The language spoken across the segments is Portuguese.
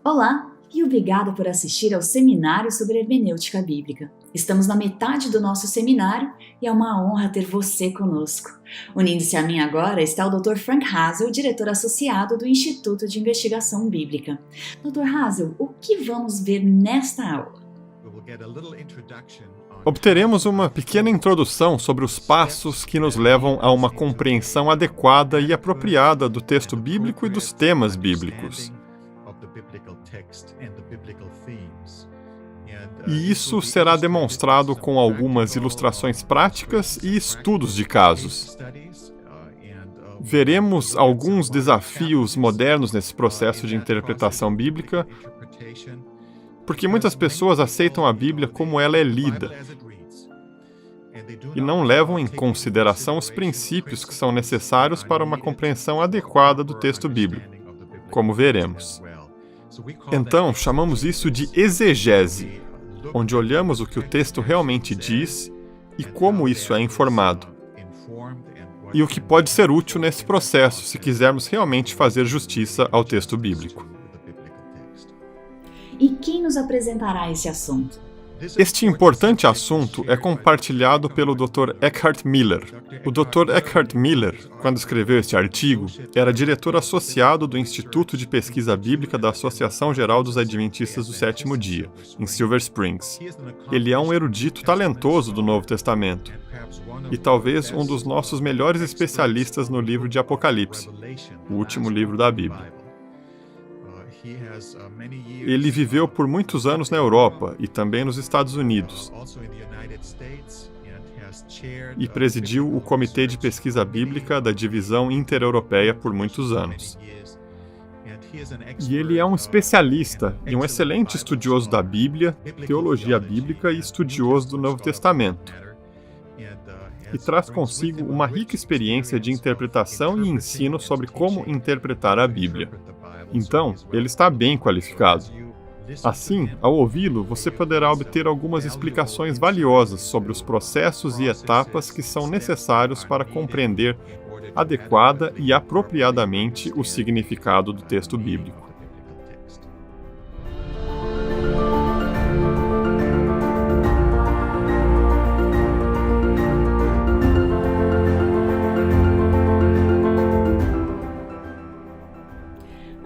Olá e obrigada por assistir ao seminário sobre hermenêutica bíblica. Estamos na metade do nosso seminário e é uma honra ter você conosco. Unindo-se a mim agora está o Dr. Frank Hazel, diretor associado do Instituto de Investigação Bíblica. Dr. Hazel, o que vamos ver nesta aula? Obteremos uma pequena introdução sobre os passos que nos levam a uma compreensão adequada e apropriada do texto bíblico e dos temas bíblicos. E isso será demonstrado com algumas ilustrações práticas e estudos de casos. Veremos alguns desafios modernos nesse processo de interpretação bíblica, porque muitas pessoas aceitam a Bíblia como ela é lida e não levam em consideração os princípios que são necessários para uma compreensão adequada do texto bíblico, como veremos. Então, chamamos isso de exegese, onde olhamos o que o texto realmente diz e como isso é informado, e o que pode ser útil nesse processo se quisermos realmente fazer justiça ao texto bíblico. E quem nos apresentará esse assunto? Este importante assunto é compartilhado pelo Dr. Eckhart Miller. O Dr. Eckhart Miller, quando escreveu este artigo, era diretor associado do Instituto de Pesquisa Bíblica da Associação Geral dos Adventistas do Sétimo Dia, em Silver Springs. Ele é um erudito talentoso do Novo Testamento e talvez um dos nossos melhores especialistas no livro de Apocalipse, o último livro da Bíblia. Ele viveu por muitos anos na Europa e também nos Estados Unidos, e presidiu o Comitê de Pesquisa Bíblica da Divisão Intereuropeia por muitos anos. E ele é um especialista e um excelente estudioso da Bíblia, teologia bíblica e estudioso do Novo Testamento. E traz consigo uma rica experiência de interpretação e ensino sobre como interpretar a Bíblia. Então, ele está bem qualificado. Assim, ao ouvi-lo, você poderá obter algumas explicações valiosas sobre os processos e etapas que são necessários para compreender adequada e apropriadamente o significado do texto bíblico.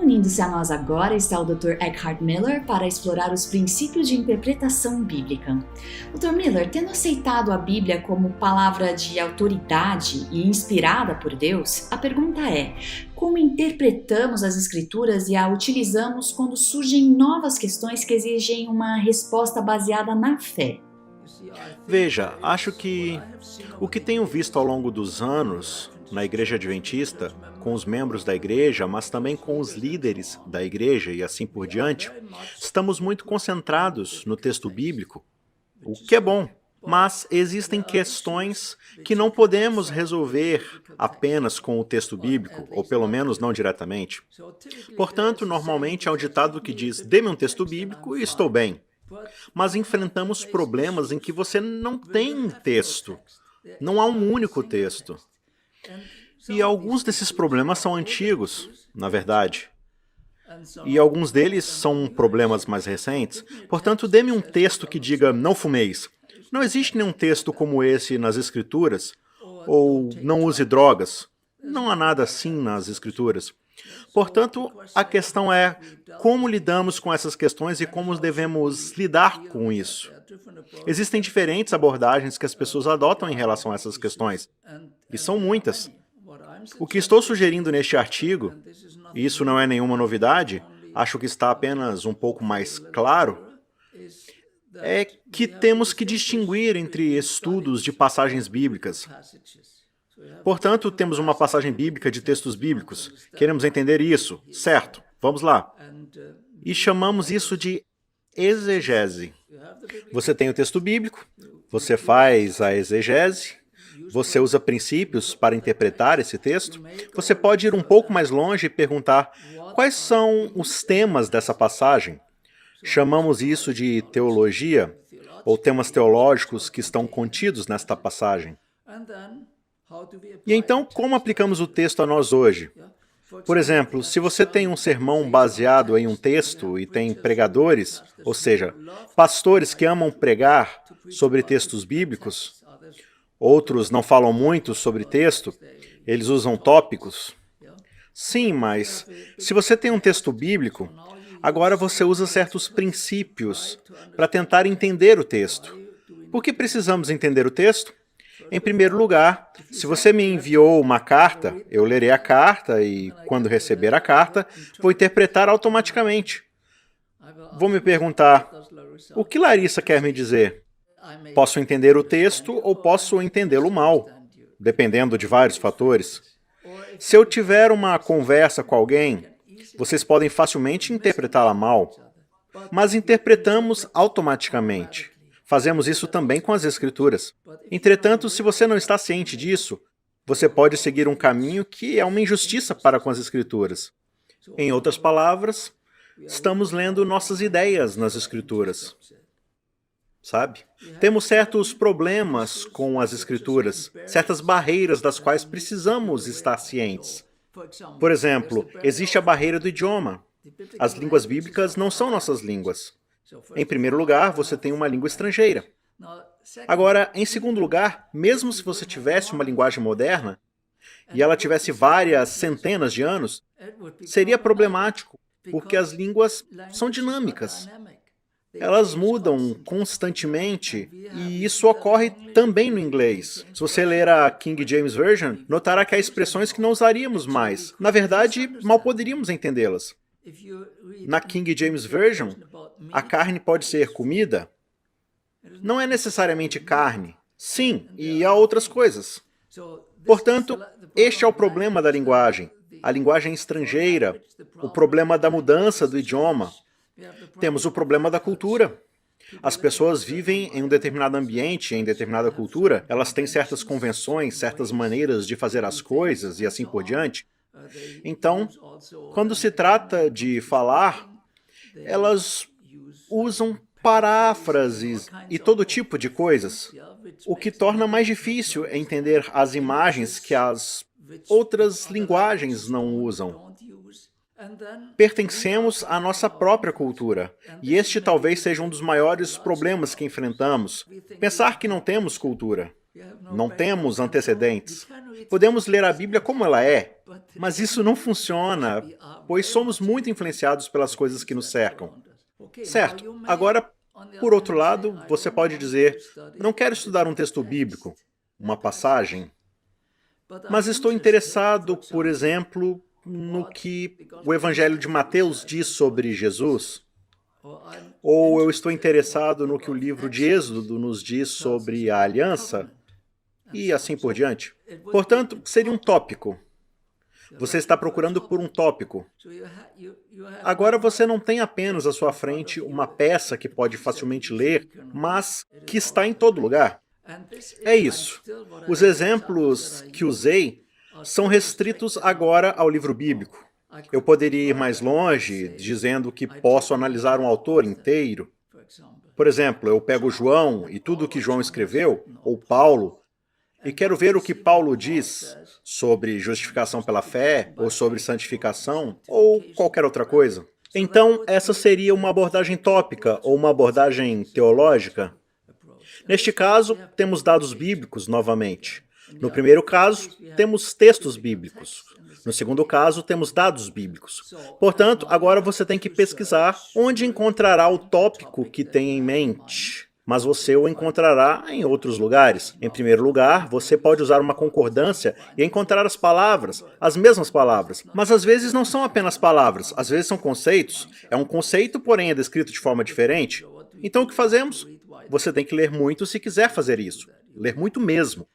Unindo-se a nós agora está o Dr. Eckhart Miller para explorar os princípios de interpretação bíblica. Dr. Miller, tendo aceitado a Bíblia como palavra de autoridade e inspirada por Deus, a pergunta é: como interpretamos as Escrituras e a utilizamos quando surgem novas questões que exigem uma resposta baseada na fé? Veja, acho que o que tenho visto ao longo dos anos na Igreja Adventista, com os membros da igreja, mas também com os líderes da igreja e assim por diante, estamos muito concentrados no texto bíblico, o que é bom, mas existem questões que não podemos resolver apenas com o texto bíblico, ou pelo menos não diretamente. Portanto, normalmente há um ditado que diz: dê-me um texto bíblico e estou bem. Mas enfrentamos problemas em que você não tem texto, não há um único texto. E alguns desses problemas são antigos, na verdade. E alguns deles são problemas mais recentes. Portanto, dê-me um texto que diga: não fumeis. Não existe nenhum texto como esse nas Escrituras. Ou não use drogas. Não há nada assim nas Escrituras. Portanto, a questão é como lidamos com essas questões e como devemos lidar com isso. Existem diferentes abordagens que as pessoas adotam em relação a essas questões, e são muitas. O que estou sugerindo neste artigo, e isso não é nenhuma novidade, acho que está apenas um pouco mais claro, é que temos que distinguir entre estudos de passagens bíblicas. Portanto, temos uma passagem bíblica de textos bíblicos. Queremos entender isso, certo? Vamos lá. E chamamos isso de exegese. Você tem o texto bíblico, você faz a exegese, você usa princípios para interpretar esse texto. Você pode ir um pouco mais longe e perguntar: quais são os temas dessa passagem? Chamamos isso de teologia, ou temas teológicos que estão contidos nesta passagem. E então, como aplicamos o texto a nós hoje? Por exemplo, se você tem um sermão baseado em um texto e tem pregadores, ou seja, pastores que amam pregar sobre textos bíblicos, outros não falam muito sobre texto, eles usam tópicos. Sim, mas se você tem um texto bíblico, agora você usa certos princípios para tentar entender o texto. Por que precisamos entender o texto? Em primeiro lugar, se você me enviou uma carta, eu lerei a carta e, quando receber a carta, vou interpretar automaticamente. Vou me perguntar, o que Larissa quer me dizer? Posso entender o texto ou posso entendê-lo mal, dependendo de vários fatores. Se eu tiver uma conversa com alguém, vocês podem facilmente interpretá-la mal, mas interpretamos automaticamente. Fazemos isso também com as Escrituras. Entretanto, se você não está ciente disso, você pode seguir um caminho que é uma injustiça para com as Escrituras. Em outras palavras, estamos lendo nossas ideias nas Escrituras. Sabe? Temos certos problemas com as Escrituras, certas barreiras das quais precisamos estar cientes. Por exemplo, existe a barreira do idioma. As línguas bíblicas não são nossas línguas. Em primeiro lugar, você tem uma língua estrangeira. Agora, em segundo lugar, mesmo se você tivesse uma linguagem moderna e ela tivesse várias centenas de anos, seria problemático, porque as línguas são dinâmicas. Elas mudam constantemente e isso ocorre também no inglês. Se você ler a King James Version, notará que há expressões que não usaríamos mais. Na verdade, mal poderíamos entendê-las. Na King James Version, a carne pode ser comida. Não é necessariamente carne. Sim, e há outras coisas. Portanto, este é o problema da linguagem. A linguagem estrangeira, o problema da mudança do idioma. Temos o problema da cultura. As pessoas vivem em um determinado ambiente, em determinada cultura, elas têm certas convenções, certas maneiras de fazer as coisas e assim por diante. Então, quando se trata de falar, elas usam paráfrases e todo tipo de coisas, o que torna mais difícil entender as imagens que as outras linguagens não usam. Pertencemos à nossa própria cultura, e este talvez seja um dos maiores problemas que enfrentamos. Pensar que não temos cultura, não temos antecedentes. Podemos ler a Bíblia como ela é, mas isso não funciona, pois somos muito influenciados pelas coisas que nos cercam. Certo, agora, por outro lado, você pode dizer, não quero estudar um texto bíblico, uma passagem, mas estou interessado, por exemplo, no que o Evangelho de Mateus diz sobre Jesus, ou eu estou interessado no que o livro de Êxodo nos diz sobre a aliança, e assim por diante. Portanto, seria um tópico. Você está procurando por um tópico. Agora você não tem apenas à sua frente uma peça que pode facilmente ler, mas que está em todo lugar. É isso. Os exemplos que usei são restritos agora ao livro bíblico. Eu poderia ir mais longe, dizendo que posso analisar um autor inteiro. Por exemplo, eu pego João e tudo o que João escreveu, ou Paulo, e quero ver o que Paulo diz sobre justificação pela fé, ou sobre santificação, ou qualquer outra coisa. Então, essa seria uma abordagem tópica, ou uma abordagem teológica. Neste caso, temos dados bíblicos novamente. No primeiro caso, temos textos bíblicos. No segundo caso, temos dados bíblicos. Portanto, agora você tem que pesquisar onde encontrará o tópico que tem em mente. Mas você o encontrará em outros lugares. Em primeiro lugar, você pode usar uma concordância e encontrar as palavras, as mesmas palavras. Mas às vezes não são apenas palavras, às vezes são conceitos. É um conceito, porém é descrito de forma diferente. Então o que fazemos? Você tem que ler muito se quiser fazer isso. Ler muito mesmo.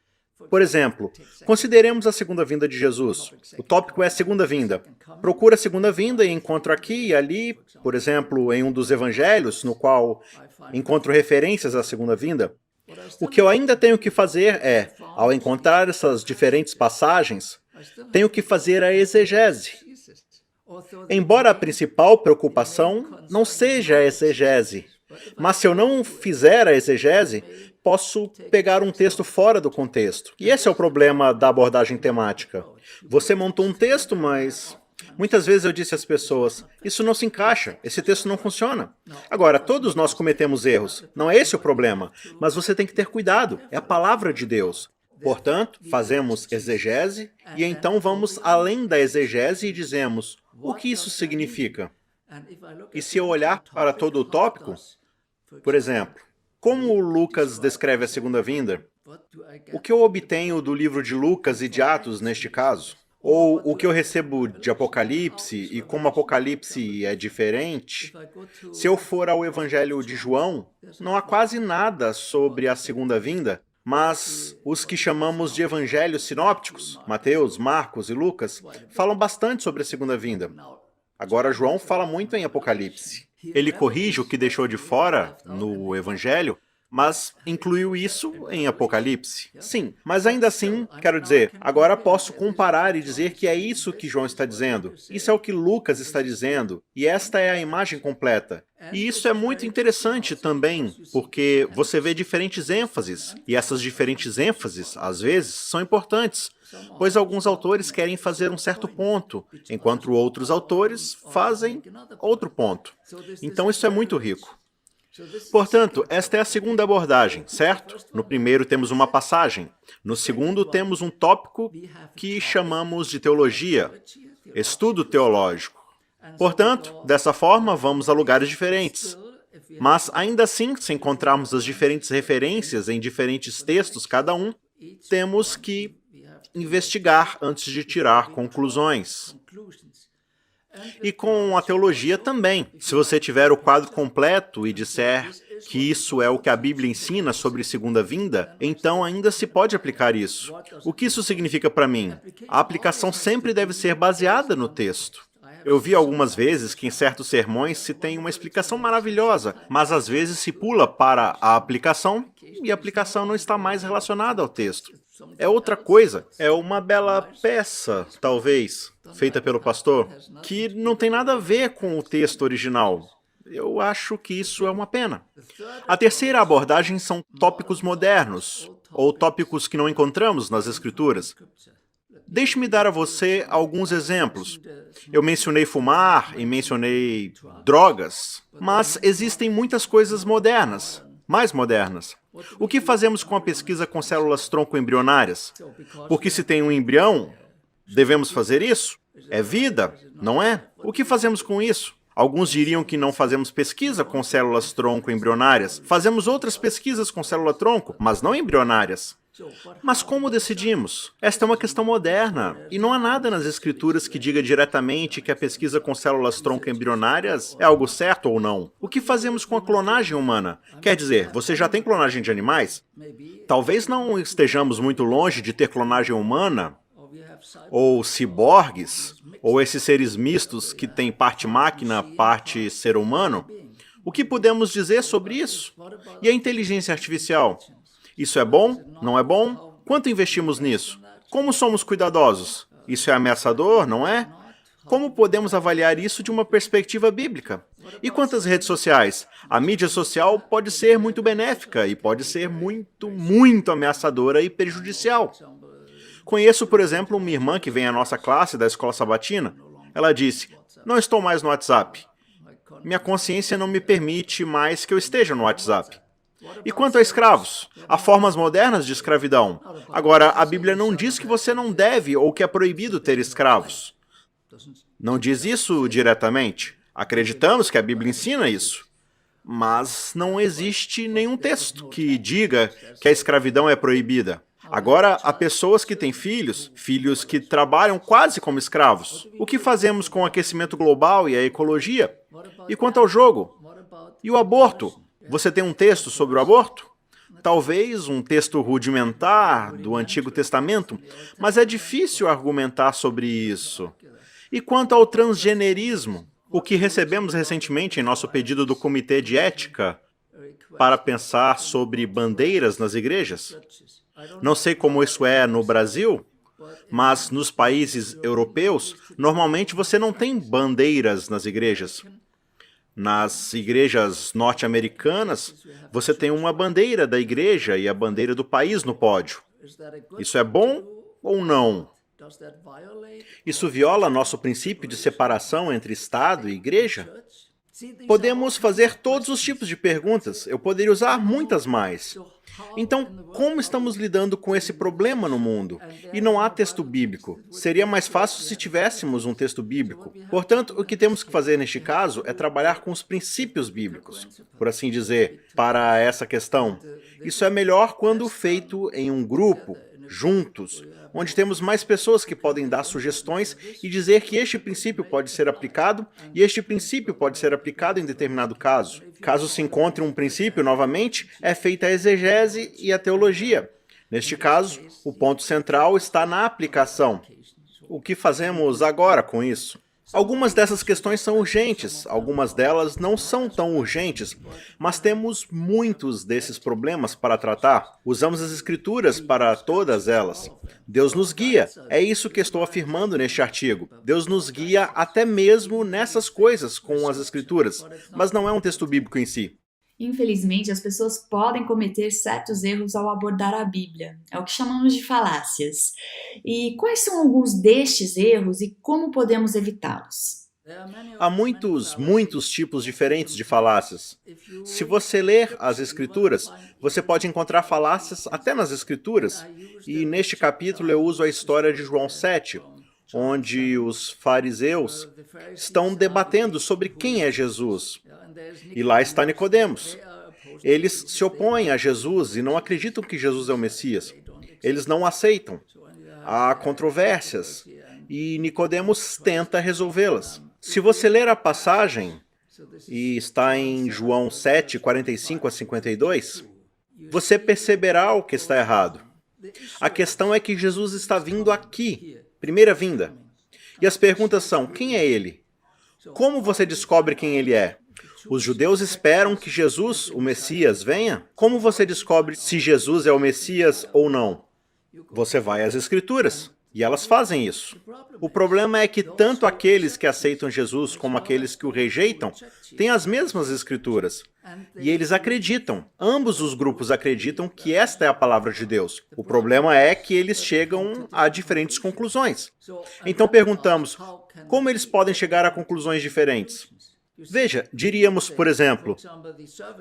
Por exemplo, consideremos a segunda vinda de Jesus. O tópico é a segunda vinda. Procura a segunda vinda e encontro aqui e ali, por exemplo, em um dos evangelhos, no qual encontro referências à segunda vinda. O que eu ainda tenho que fazer é, ao encontrar essas diferentes passagens, tenho que fazer a exegese. Embora a principal preocupação não seja a exegese, mas se eu não fizer a exegese, posso pegar um texto fora do contexto. E esse é o problema da abordagem temática. Você montou um texto, mas Muitas vezes eu disse às pessoas, isso não se encaixa, esse texto não funciona. Agora, todos nós cometemos erros, não é esse o problema, mas você tem que ter cuidado, é a palavra de Deus. Portanto, fazemos exegese e então vamos além da exegese e dizemos, o que isso significa? E se eu olhar para todo o tópico, por exemplo, como Lucas descreve a segunda vinda? O que eu obtenho do livro de Lucas e de Atos neste caso? Ou o que eu recebo de Apocalipse e como Apocalipse é diferente? Se eu for ao Evangelho de João, não há quase nada sobre a segunda vinda, mas os que chamamos de evangelhos sinópticos, Mateus, Marcos e Lucas, falam bastante sobre a segunda vinda. Agora João fala muito em Apocalipse. Ele corrige o que deixou de fora no Evangelho, mas incluiu isso em Apocalipse. Sim, mas ainda assim, quero dizer, agora posso comparar e dizer que é isso que João está dizendo. Isso é o que Lucas está dizendo. E esta é a imagem completa. E isso é muito interessante também, porque você vê diferentes ênfases. E essas diferentes ênfases, às vezes, são importantes, pois alguns autores querem fazer um certo ponto, enquanto outros autores fazem outro ponto. Então isso é muito rico. Portanto, esta é a segunda abordagem, certo? No primeiro temos uma passagem. No segundo temos um tópico que chamamos de teologia, estudo teológico. Portanto, dessa forma, vamos a lugares diferentes. Mas, ainda assim, se encontrarmos as diferentes referências em diferentes textos, cada um, temos que investigar antes de tirar conclusões. E com a teologia também. Se você tiver o quadro completo e disser que isso é o que a Bíblia ensina sobre segunda vinda, então ainda se pode aplicar isso. O que isso significa para mim? A aplicação sempre deve ser baseada no texto. Eu vi algumas vezes que em certos sermões se tem uma explicação maravilhosa, mas às vezes se pula para a aplicação e a aplicação não está mais relacionada ao texto. É outra coisa, é uma bela peça, talvez, feita pelo pastor, que não tem nada a ver com o texto original. Eu acho que isso é uma pena. A terceira abordagem são tópicos modernos, ou tópicos que não encontramos nas Escrituras. Deixe-me dar a você alguns exemplos. Eu mencionei fumar e mencionei drogas, mas existem muitas coisas modernas, mais modernas. O que fazemos com a pesquisa com células tronco embrionárias? Porque se tem um embrião, devemos fazer isso? É vida, não é? O que fazemos com isso? Alguns diriam que não fazemos pesquisa com células tronco embrionárias. Fazemos outras pesquisas com célula tronco, mas não embrionárias. Mas como decidimos? Esta é uma questão moderna, e não há nada nas escrituras que diga diretamente que a pesquisa com células tronco embrionárias é algo certo ou não. O que fazemos com a clonagem humana? Quer dizer, você já tem clonagem de animais? Talvez não estejamos muito longe de ter clonagem humana, ou ciborgues, ou esses seres mistos que têm parte máquina, parte ser humano. O que podemos dizer sobre isso? E a inteligência artificial? Isso é bom? Não é bom? Quanto investimos nisso? Como somos cuidadosos? Isso é ameaçador, não é? Como podemos avaliar isso de uma perspectiva bíblica? E quanto às redes sociais? A mídia social pode ser muito benéfica e pode ser muito ameaçadora e prejudicial. Conheço, por exemplo, uma irmã que vem à nossa classe da escola sabatina. Ela disse, não estou mais no WhatsApp. Minha consciência não me permite mais que eu esteja no WhatsApp. E quanto a escravos? Há formas modernas de escravidão. Agora, a Bíblia não diz que você não deve ou que é proibido ter escravos. Não diz isso diretamente. Acreditamos que a Bíblia ensina isso. Mas não existe nenhum texto que diga que a escravidão é proibida. Agora, há pessoas que têm filhos que trabalham quase como escravos. O que fazemos com o aquecimento global e a ecologia? E quanto ao jogo? E o aborto? Você tem um texto sobre o aborto? Talvez um texto rudimentar do Antigo Testamento, mas é difícil argumentar sobre isso. E quanto ao transgenerismo? O que recebemos recentemente em nosso pedido do Comitê de Ética para pensar sobre bandeiras nas igrejas? Não sei como isso é no Brasil, mas nos países europeus, normalmente você não tem bandeiras nas igrejas. Nas igrejas norte-americanas, você tem uma bandeira da igreja e a bandeira do país no pódio. Isso é bom ou não? Isso viola nosso princípio de separação entre Estado e Igreja? Podemos fazer todos os tipos de perguntas, eu poderia usar muitas mais. Então, como estamos lidando com esse problema no mundo? E não há texto bíblico. Seria mais fácil se tivéssemos um texto bíblico. Portanto, o que temos que fazer neste caso é trabalhar com os princípios bíblicos, por assim dizer, para essa questão. Isso é melhor quando feito em um grupo, juntos, onde temos mais pessoas que podem dar sugestões e dizer que este princípio pode ser aplicado e este princípio pode ser aplicado em determinado caso. Caso se encontre um princípio, novamente, é feita a exegese e a teologia. Neste caso, o ponto central está na aplicação. O que fazemos agora com isso? Algumas dessas questões são urgentes, algumas delas não são tão urgentes, mas temos muitos desses problemas para tratar. Usamos as Escrituras para todas elas. Deus nos guia, é isso que estou afirmando neste artigo. Deus nos guia até mesmo nessas coisas com as Escrituras, mas não é um texto bíblico em si. Infelizmente, as pessoas podem cometer certos erros ao abordar a Bíblia. É o que chamamos de falácias. E quais são alguns destes erros e como podemos evitá-los? Há muitos tipos diferentes de falácias. Se você ler as Escrituras, você pode encontrar falácias até nas Escrituras. E neste capítulo eu uso a história de João 7, onde os fariseus estão debatendo sobre quem é Jesus. E lá está Nicodemos. Eles se opõem a Jesus e não acreditam que Jesus é o Messias. Eles não aceitam. Há controvérsias e Nicodemos tenta resolvê-las. Se você ler a passagem, e está em João 7, 45 a 52, você perceberá o que está errado. A questão é que Jesus está vindo aqui, primeira vinda. E as perguntas são, quem é ele? Como você descobre quem ele é? Os judeus esperam que Jesus, o Messias, venha? Como você descobre se Jesus é o Messias ou não? Você vai às Escrituras, e elas fazem isso. O problema é que tanto aqueles que aceitam Jesus como aqueles que o rejeitam têm as mesmas Escrituras. E eles acreditam. Ambos os grupos acreditam que esta é a palavra de Deus. O problema é que eles chegam a diferentes conclusões. Então perguntamos, como eles podem chegar a conclusões diferentes? Veja, diríamos, por exemplo,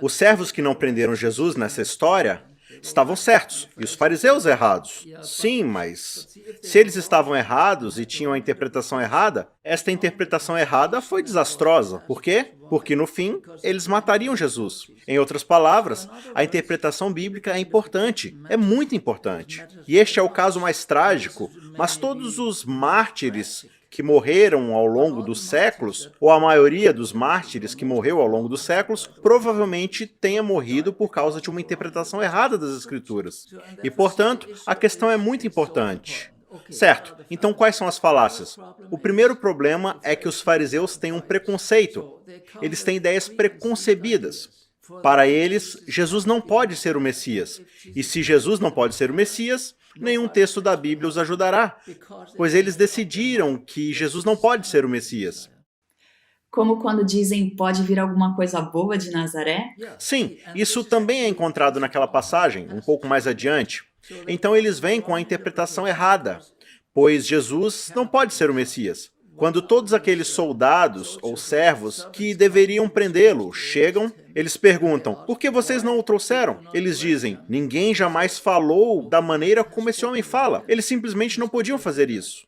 os servos que não prenderam Jesus nessa história estavam certos e os fariseus errados. Sim, mas se eles estavam errados e tinham a interpretação errada, esta interpretação errada foi desastrosa. Por quê? Porque no fim, eles matariam Jesus. Em outras palavras, a interpretação bíblica é importante, é muito importante. E este é o caso mais trágico, mas todos os mártires que morreram ao longo dos séculos, ou a maioria dos mártires que morreu ao longo dos séculos, provavelmente tenha morrido por causa de uma interpretação errada das Escrituras. E, portanto, a questão é muito importante. Certo, então quais são as falácias? O primeiro problema é que os fariseus têm um preconceito. Eles têm ideias preconcebidas. Para eles, Jesus não pode ser o Messias. E se Jesus não pode ser o Messias, nenhum texto da Bíblia os ajudará, pois eles decidiram que Jesus não pode ser o Messias. Como quando dizem, pode vir alguma coisa boa de Nazaré? Sim, isso também é encontrado naquela passagem, um pouco mais adiante. Então eles vêm com a interpretação errada, pois Jesus não pode ser o Messias. Quando todos aqueles soldados ou servos que deveriam prendê-lo chegam, eles perguntam, por que vocês não o trouxeram? Eles dizem, ninguém jamais falou da maneira como esse homem fala. Eles simplesmente não podiam fazer isso.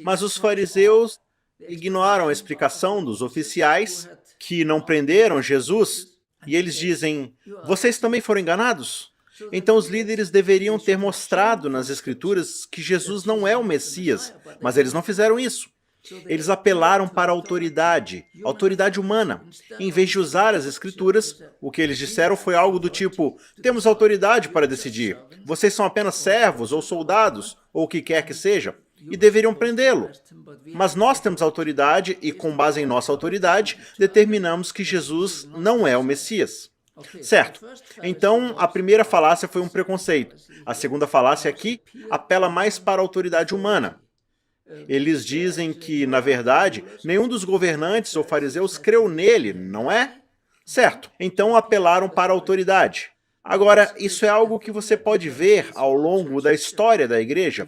Mas os fariseus ignoraram a explicação dos oficiais que não prenderam Jesus e eles dizem, vocês também foram enganados? Então os líderes deveriam ter mostrado nas Escrituras que Jesus não é o Messias, mas eles não fizeram isso. Eles apelaram para a autoridade humana. Em vez de usar as Escrituras, o que eles disseram foi algo do tipo, temos autoridade para decidir, vocês são apenas servos ou soldados, ou o que quer que seja, e deveriam prendê-lo. Mas nós temos autoridade e, com base em nossa autoridade, determinamos que Jesus não é o Messias. Certo. Então, a primeira falácia foi um preconceito. A segunda falácia aqui apela mais para a autoridade humana. Eles dizem que, na verdade, nenhum dos governantes ou fariseus creu nele, não é? Certo. Então apelaram para a autoridade. Agora, isso é algo que você pode ver ao longo da história da igreja.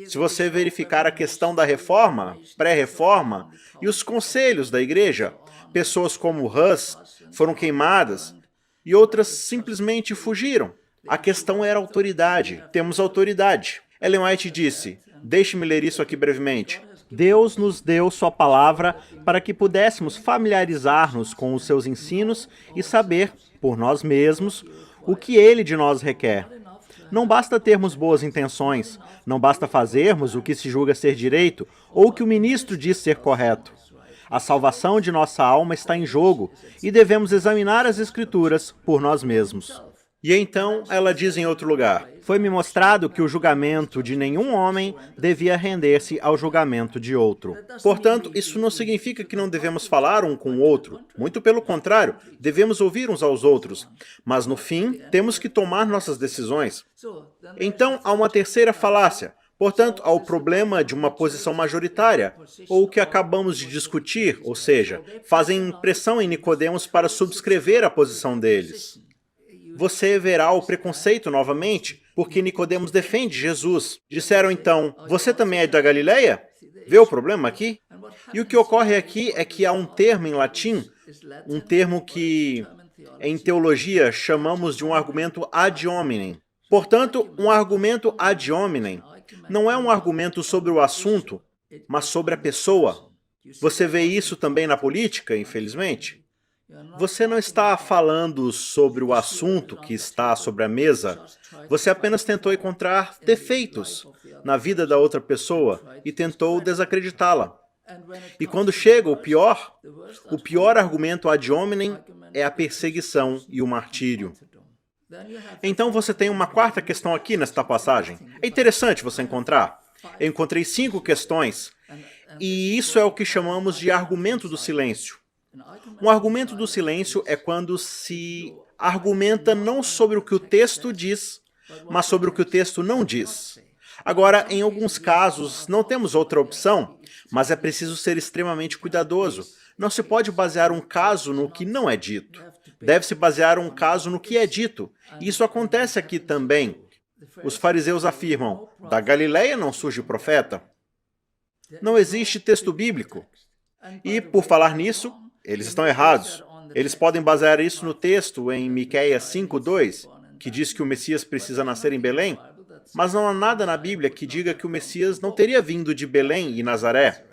Se você verificar a questão da reforma, pré-reforma e os conselhos da igreja, pessoas como Hus foram queimadas e outras simplesmente fugiram. A questão era autoridade. Temos autoridade. Ellen White disse, deixe-me ler isso aqui brevemente. Deus nos deu sua palavra para que pudéssemos familiarizar-nos com os seus ensinos e saber, por nós mesmos, o que ele de nós requer. Não basta termos boas intenções, não basta fazermos o que se julga ser direito ou o que o ministro diz ser correto. A salvação de nossa alma está em jogo e devemos examinar as Escrituras por nós mesmos. E então ela diz em outro lugar, foi-me mostrado que o julgamento de nenhum homem devia render-se ao julgamento de outro. Portanto, isso não significa que não devemos falar um com o outro. Muito pelo contrário, devemos ouvir uns aos outros. Mas no fim, temos que tomar nossas decisões. Então, há uma terceira falácia. Portanto, há o problema de uma posição majoritária, ou o que acabamos de discutir, ou seja, fazem pressão em Nicodemos para subscrever a posição deles. Você verá o preconceito novamente, porque Nicodemos defende Jesus. Disseram então, você também é da Galileia? Vê o problema aqui? E o que ocorre aqui é que há um termo em latim, um termo que em teologia chamamos de um argumento ad hominem. Portanto, um argumento ad hominem não é um argumento sobre o assunto, mas sobre a pessoa. Você vê isso também na política, infelizmente? Você não está falando sobre o assunto que está sobre a mesa. Você apenas tentou encontrar defeitos na vida da outra pessoa e tentou desacreditá-la. E quando chega o pior argumento ad hominem é a perseguição e o martírio. Então você tem uma quarta questão aqui nesta passagem. É interessante você encontrar. Eu encontrei 5 questões, e isso é o que chamamos de argumento do silêncio. Um argumento do silêncio é quando se argumenta não sobre o que o texto diz, mas sobre o que o texto não diz. Agora, em alguns casos, não temos outra opção, mas é preciso ser extremamente cuidadoso. Não se pode basear um caso no que não é dito. Deve-se basear um caso no que é dito. E isso acontece aqui também. Os fariseus afirmam, da Galileia não surge profeta. Não existe texto bíblico. E, por falar nisso, eles estão errados. Eles podem basear isso no texto em Miqueias 5:2, que diz que o Messias precisa nascer em Belém, mas não há nada na Bíblia que diga que o Messias não teria vindo de Belém e Nazaré.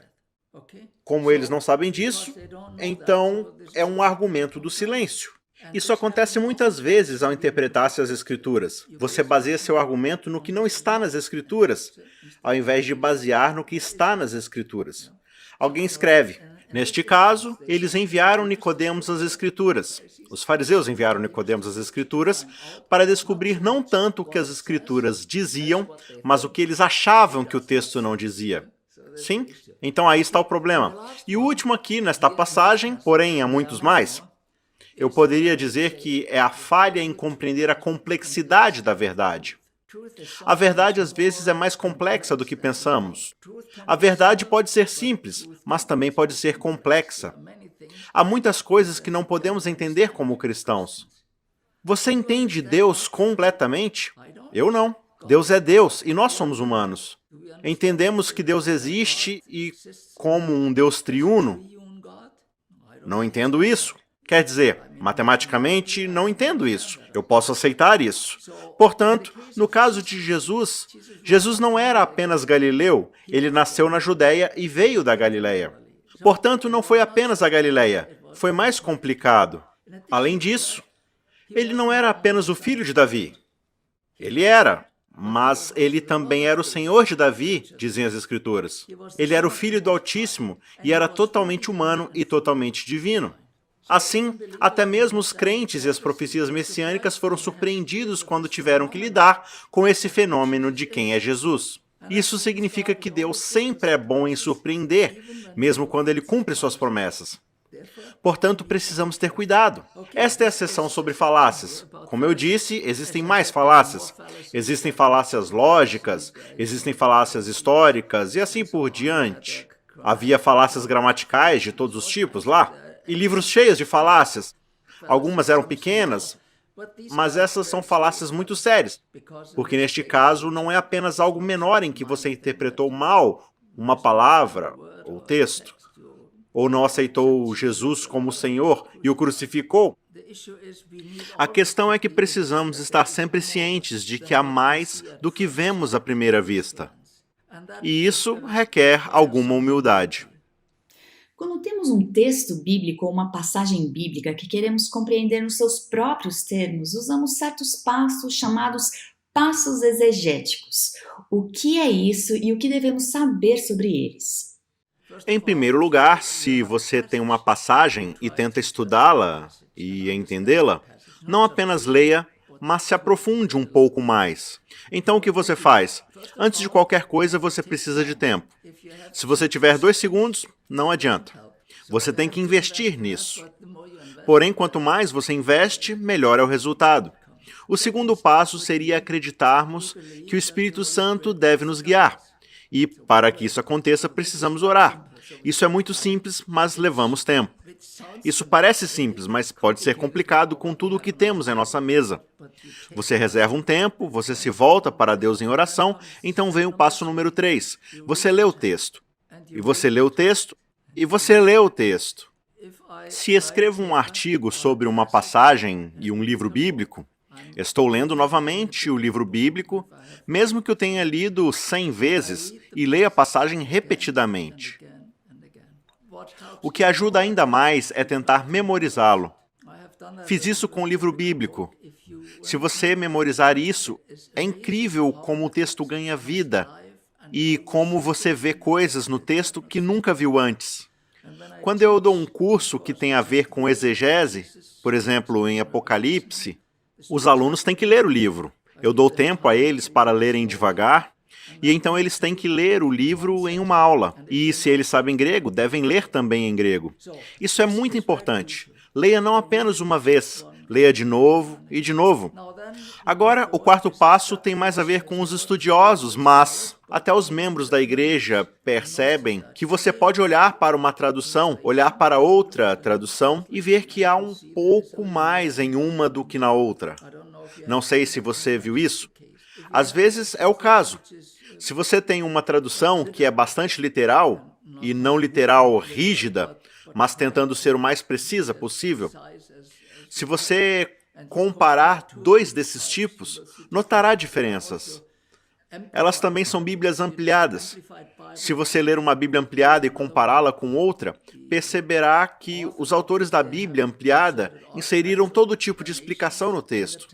Como eles não sabem disso, então é um argumento do silêncio. Isso acontece muitas vezes ao interpretar-se as Escrituras. Você baseia seu argumento no que não está nas Escrituras, ao invés de basear no que está nas Escrituras. Alguém escreve, neste caso, eles enviaram Nicodemos às Escrituras. Os fariseus enviaram Nicodemos às Escrituras para descobrir não tanto o que as Escrituras diziam, mas o que eles achavam que o texto não dizia. Sim? Então aí está o problema. E o último aqui nesta passagem, porém há muitos mais. Eu poderia dizer que é a falha em compreender a complexidade da verdade. A verdade às vezes é mais complexa do que pensamos. A verdade pode ser simples, mas também pode ser complexa. Há muitas coisas que não podemos entender como cristãos. Você entende Deus completamente? Eu não. Deus é Deus e nós somos humanos. Entendemos que Deus existe e como um Deus triuno? Não entendo isso. Quer dizer, matematicamente, não entendo isso. Eu posso aceitar isso. Portanto, no caso de Jesus, Jesus não era apenas galileu, ele nasceu na Judéia e veio da Galileia. Portanto, não foi apenas a Galileia, foi mais complicado. Além disso, ele não era apenas o filho de Davi. Ele era, mas ele também era o Senhor de Davi, dizem as Escrituras. Ele era o Filho do Altíssimo e era totalmente humano e totalmente divino. Assim, até mesmo os crentes e as profecias messiânicas foram surpreendidos quando tiveram que lidar com esse fenômeno de quem é Jesus. Isso significa que Deus sempre é bom em surpreender, mesmo quando ele cumpre suas promessas. Portanto, precisamos ter cuidado. Esta é a seção sobre falácias. Como eu disse, existem mais falácias. Existem falácias lógicas, existem falácias históricas e assim por diante. Havia falácias gramaticais de todos os tipos lá. E livros cheios de falácias. Algumas eram pequenas, Mas essas são falácias muito sérias, porque neste caso não é apenas algo menor em que você interpretou mal uma palavra ou texto, ou não aceitou Jesus como Senhor e o crucificou. A questão é que precisamos estar sempre cientes de que há mais do que vemos à primeira vista. E isso requer alguma humildade. Quando temos um texto bíblico ou uma passagem bíblica que queremos compreender nos seus próprios termos, usamos certos passos chamados passos exegéticos. O que é isso e o que devemos saber sobre eles? Em primeiro lugar, se você tem uma passagem e tenta estudá-la e entendê-la, não apenas leia, mas se aprofunde um pouco mais. Então o que você faz? Antes de qualquer coisa, você precisa de tempo. Se você tiver 2 segundos, não adianta. Você tem que investir nisso. Porém, quanto mais você investe, melhor é o resultado. O segundo passo seria acreditarmos que o Espírito Santo deve nos guiar. E, para que isso aconteça, precisamos orar. Isso é muito simples, mas levamos tempo. Isso parece simples, mas pode ser complicado com tudo o que temos em nossa mesa. Você reserva um tempo, você se volta para Deus em oração, então vem o passo número 3. Você lê o texto. E você lê o texto. E você lê o texto. Se escrevo um artigo sobre uma passagem e um livro bíblico, estou lendo novamente o livro bíblico, mesmo que eu tenha lido 100 vezes e leia a passagem repetidamente. O que ajuda ainda mais é tentar memorizá-lo. Fiz isso com o livro bíblico. Se você memorizar isso, é incrível como o texto ganha vida e como você vê coisas no texto que nunca viu antes. Quando eu dou um curso que tem a ver com exegese, por exemplo, em Apocalipse, os alunos têm que ler o livro. Eu dou tempo a eles para lerem devagar, e então eles têm que ler o livro em uma aula. E se eles sabem grego, devem ler também em grego. Isso é muito importante. Leia não apenas uma vez, leia de novo e de novo. Agora, o quarto passo tem mais a ver com os estudiosos, mas até os membros da igreja percebem que você pode olhar para uma tradução, olhar para outra tradução e ver que há um pouco mais em uma do que na outra. Não sei se você viu isso. Às vezes é o caso. Se você tem uma tradução que é bastante literal, e não literal rígida, mas tentando ser o mais precisa possível, se você comparar 2 desses tipos, notará diferenças. Elas também são Bíblias ampliadas. Se você ler uma Bíblia ampliada e compará-la com outra, perceberá que os autores da Bíblia ampliada inseriram todo tipo de explicação no texto.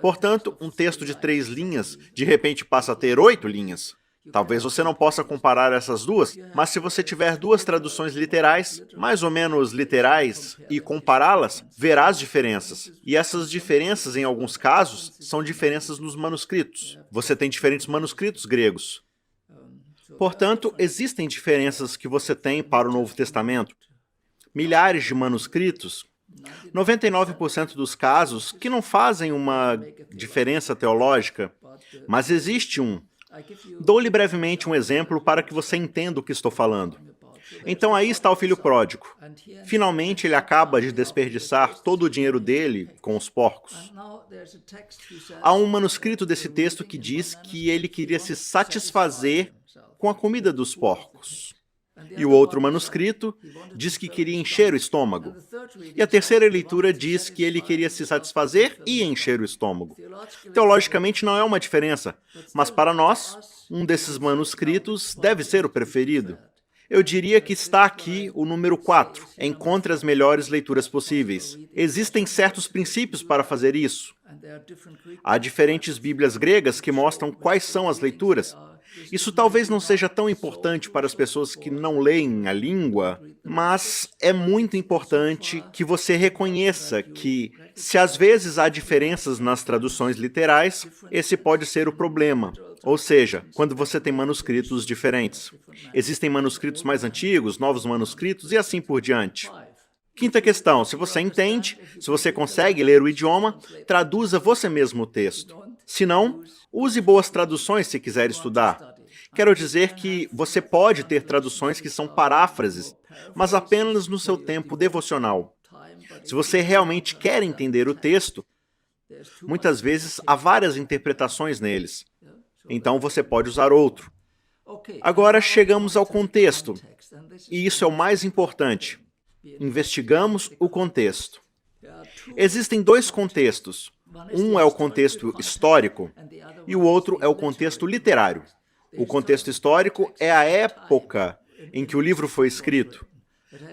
Portanto, um texto de 3 linhas, de repente passa a ter 8 linhas. Talvez você não possa comparar essas duas, mas se você tiver 2 traduções literais, mais ou menos literais, e compará-las, verá as diferenças. E essas diferenças, em alguns casos, são diferenças nos manuscritos. Você tem diferentes manuscritos gregos. Portanto, existem diferenças que você tem para o Novo Testamento. Milhares de manuscritos, 99% dos casos que não fazem uma diferença teológica, mas existe um. Dou-lhe brevemente um exemplo para que você entenda o que estou falando. Então aí está o filho pródigo. Finalmente ele acaba de desperdiçar todo o dinheiro dele com os porcos. Há um manuscrito desse texto que diz que ele queria se satisfazer com a comida dos porcos. E o outro manuscrito diz que queria encher o estômago. E a terceira leitura diz que ele queria se satisfazer e encher o estômago. Teologicamente não é uma diferença, mas para nós, um desses manuscritos deve ser o preferido. Eu diria que está aqui o número 4. Encontre as melhores leituras possíveis. Existem certos princípios para fazer isso. Há diferentes Bíblias gregas que mostram quais são as leituras. Isso talvez não seja tão importante para as pessoas que não leem a língua, mas é muito importante que você reconheça que, se às vezes há diferenças nas traduções literais, esse pode ser o problema. Ou seja, quando você tem manuscritos diferentes. Existem manuscritos mais antigos, novos manuscritos e assim por diante. Quinta questão, se você entende, se você consegue ler o idioma, traduza você mesmo o texto. Se não, use boas traduções se quiser estudar. Quero dizer que você pode ter traduções que são paráfrases, mas apenas no seu tempo devocional. Se você realmente quer entender o texto, Muitas vezes há várias interpretações neles. Então você pode usar outro. Agora chegamos ao contexto, e isso é o mais importante. Investigamos o contexto. Existem dois contextos. Um é o contexto histórico e o outro é o contexto literário. O contexto histórico é a época em que o livro foi escrito.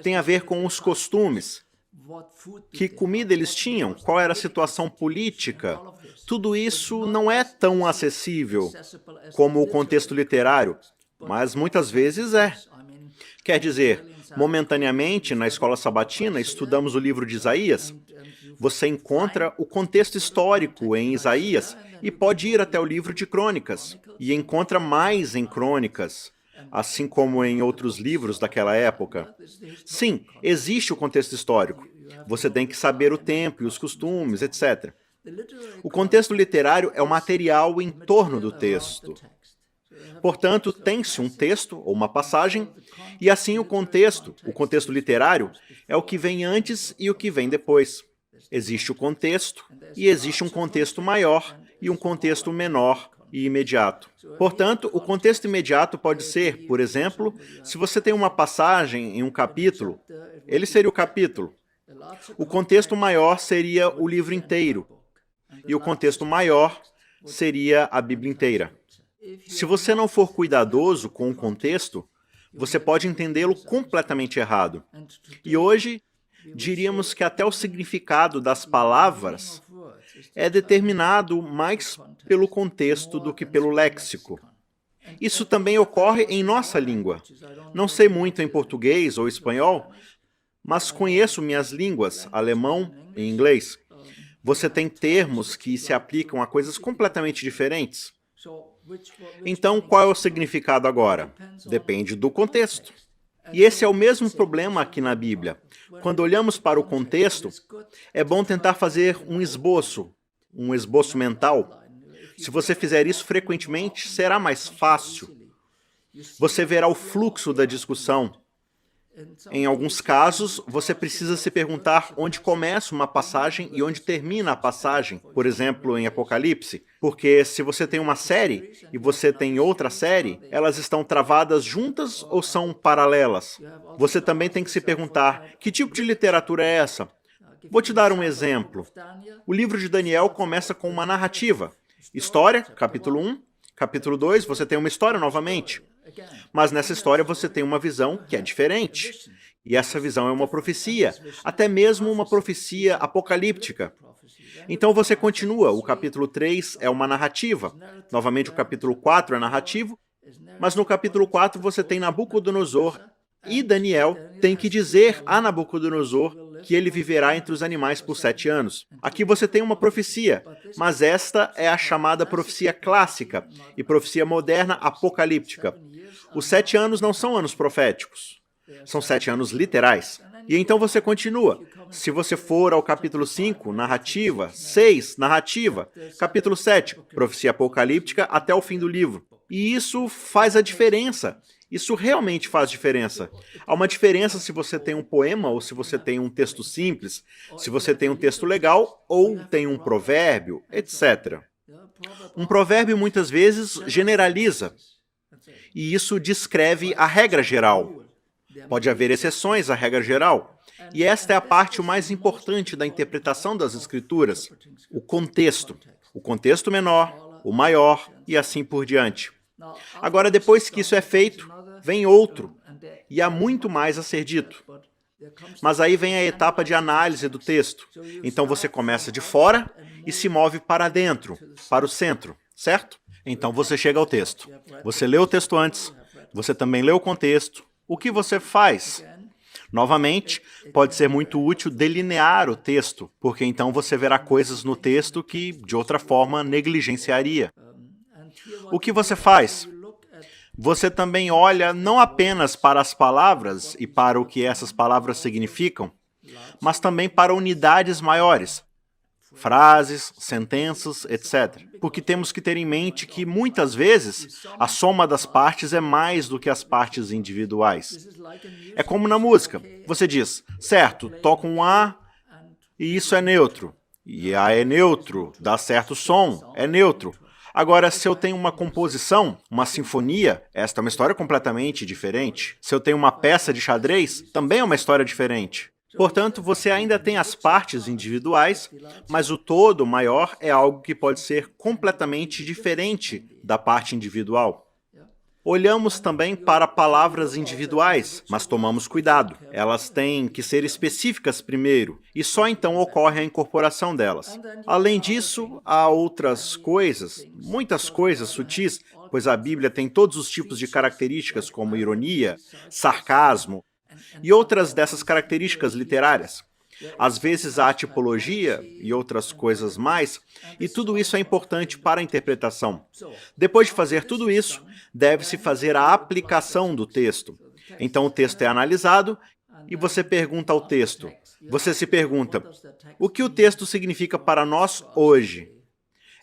Tem a ver com os costumes. Que comida eles tinham? Qual era a situação política? Tudo isso não é tão acessível como o contexto literário, mas muitas vezes é. Quer dizer, momentaneamente, na escola sabatina, estudamos o livro de Isaías. Você encontra o contexto histórico em Isaías e pode ir até o livro de Crônicas, e encontra mais em Crônicas, assim como em outros livros daquela época. Sim, existe o contexto histórico. Você tem que saber o tempo e os costumes, etc. O contexto literário é o material em torno do texto. Portanto, tem-se um texto ou uma passagem, e assim o contexto literário, é o que vem antes e o que vem depois. Existe o contexto, e existe um contexto maior e um contexto menor e imediato. Portanto, o contexto imediato pode ser, por exemplo, se você tem uma passagem em um capítulo, ele seria o capítulo. O contexto maior seria o livro inteiro, e o contexto maior seria a Bíblia inteira. Se você não for cuidadoso com o contexto, você pode entendê-lo completamente errado. E hoje, diríamos que até o significado das palavras é determinado mais pelo contexto do que pelo léxico. Isso também ocorre em nossa língua. Não sei muito em português ou espanhol, mas conheço minhas línguas, alemão e inglês. Você tem termos que se aplicam a coisas completamente diferentes. Então, qual é o significado agora? Depende do contexto. E esse é o mesmo problema aqui na Bíblia. Quando olhamos para o contexto, é bom tentar fazer um esboço mental. Se você fizer isso frequentemente, será mais fácil. Você verá o fluxo da discussão. Em alguns casos, você precisa se perguntar onde começa uma passagem e onde termina a passagem, por exemplo, em Apocalipse, porque se você tem uma série e você tem outra série, elas estão travadas juntas ou são paralelas? Você também tem que se perguntar, que tipo de literatura é essa? Vou te dar um exemplo. O livro de Daniel começa com uma narrativa. História, capítulo 1, capítulo 2, você tem uma história novamente. Mas nessa história você tem uma visão que é diferente. E essa visão é uma profecia, até mesmo uma profecia apocalíptica. Então você continua, o capítulo 3 é uma narrativa. Novamente o capítulo 4 é narrativo, mas no capítulo 4 você tem Nabucodonosor e Daniel tem que dizer a Nabucodonosor que ele viverá entre os animais por 7 anos. Aqui você tem uma profecia, mas esta é a chamada profecia clássica e profecia moderna apocalíptica. Os 7 anos não são anos proféticos, são 7 anos literais. E então você continua. Se você for ao capítulo 5, narrativa, 6, narrativa, capítulo 7, profecia apocalíptica até o fim do livro. E isso faz a diferença. Isso realmente faz diferença. Há uma diferença se você tem um poema ou se você tem um texto simples, se você tem um texto legal ou tem um provérbio, etc. Um provérbio muitas vezes generaliza, e isso descreve a regra geral. Pode haver exceções à regra geral. E esta é a parte mais importante da interpretação das Escrituras, o contexto. O contexto menor, o maior e assim por diante. Agora, depois que isso é feito, vem outro, e há muito mais a ser dito. Mas aí vem a etapa de análise do texto. Então você começa de fora e se move para dentro, para o centro, certo? Então você chega ao texto. Você lê o texto antes, você também lê o contexto. O que você faz? Novamente, pode ser muito útil delinear o texto, porque então você verá coisas no texto que, de outra forma, negligenciaria. O que você faz? Você também olha não apenas para as palavras e para o que essas palavras significam, mas também para unidades maiores, frases, sentenças, etc. Porque temos que ter em mente que, muitas vezes, a soma das partes é mais do que as partes individuais. É como na música. Você diz, certo, toca um A e isso é neutro. e A é neutro, dá certo som, é neutro. Agora, se eu tenho uma composição, uma sinfonia, esta é uma história completamente diferente. Se eu tenho uma peça de xadrez, também é uma história diferente. Portanto, você ainda tem as partes individuais, mas o todo maior é algo que pode ser completamente diferente da parte individual. Olhamos também para palavras individuais, mas tomamos cuidado. Elas têm que ser específicas primeiro, e só então ocorre a incorporação delas. Além disso, há outras coisas, muitas coisas sutis, pois a Bíblia tem todos os tipos de características como ironia, sarcasmo e outras dessas características literárias. Às vezes há tipologia e outras coisas mais, e tudo isso é importante para a interpretação. Depois de fazer tudo isso, deve-se fazer a aplicação do texto. Então o texto é analisado e você pergunta ao texto. Você se pergunta, o que o texto significa para nós hoje?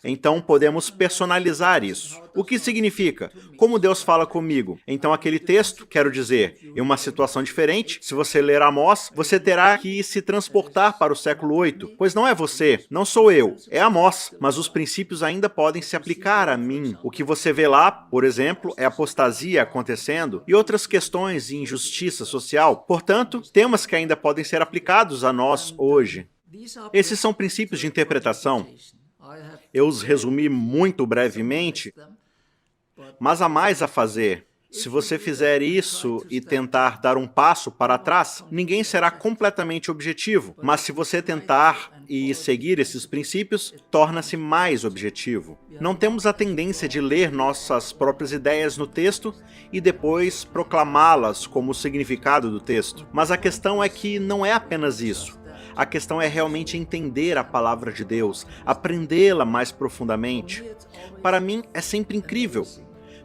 Então podemos personalizar isso. O que significa? Como Deus fala comigo? Então aquele texto, quero dizer, em uma situação diferente, se você ler Amós, você terá que se transportar para o século 8, pois não é você, não sou eu, é Amós, mas os princípios ainda podem se aplicar a mim. O que você vê lá, por exemplo, é apostasia acontecendo e outras questões de injustiça social. Portanto, temas que ainda podem ser aplicados a nós hoje. Esses são princípios de interpretação. Eu os resumi muito brevemente, mas há mais a fazer. Se você fizer isso e tentar dar um passo para trás, ninguém será completamente objetivo. Mas se você tentar e seguir esses princípios, torna-se mais objetivo. Não temos a tendência de ler nossas próprias ideias no texto e depois proclamá-las como o significado do texto. Mas a questão é que não é apenas isso. A questão é realmente entender a palavra de Deus, aprendê-la mais profundamente. Para mim, é sempre incrível.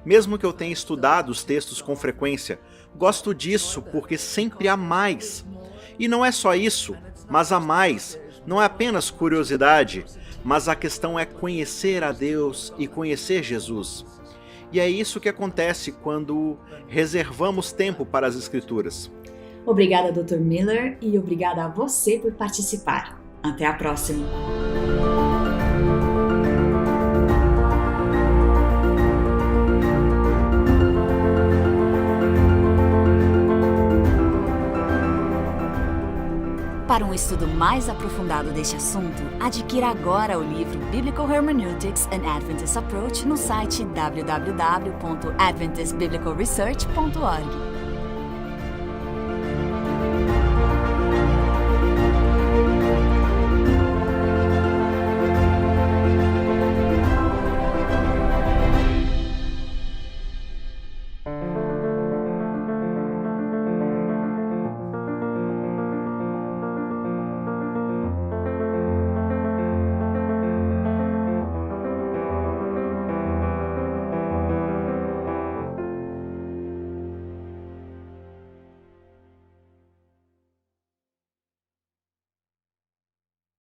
Mesmo que eu tenha estudado os textos com frequência, gosto disso porque sempre há mais. E não é só isso, mas há mais. Não é apenas curiosidade, mas a questão é conhecer a Deus e conhecer Jesus. E é isso que acontece quando reservamos tempo para as Escrituras. Obrigada, Dr. Miller, e obrigada a você por participar. Até a próxima! Para um estudo mais aprofundado deste assunto, adquira agora o livro Biblical Hermeneutics: An Adventist Approach no site www.adventistbiblicalresearch.org.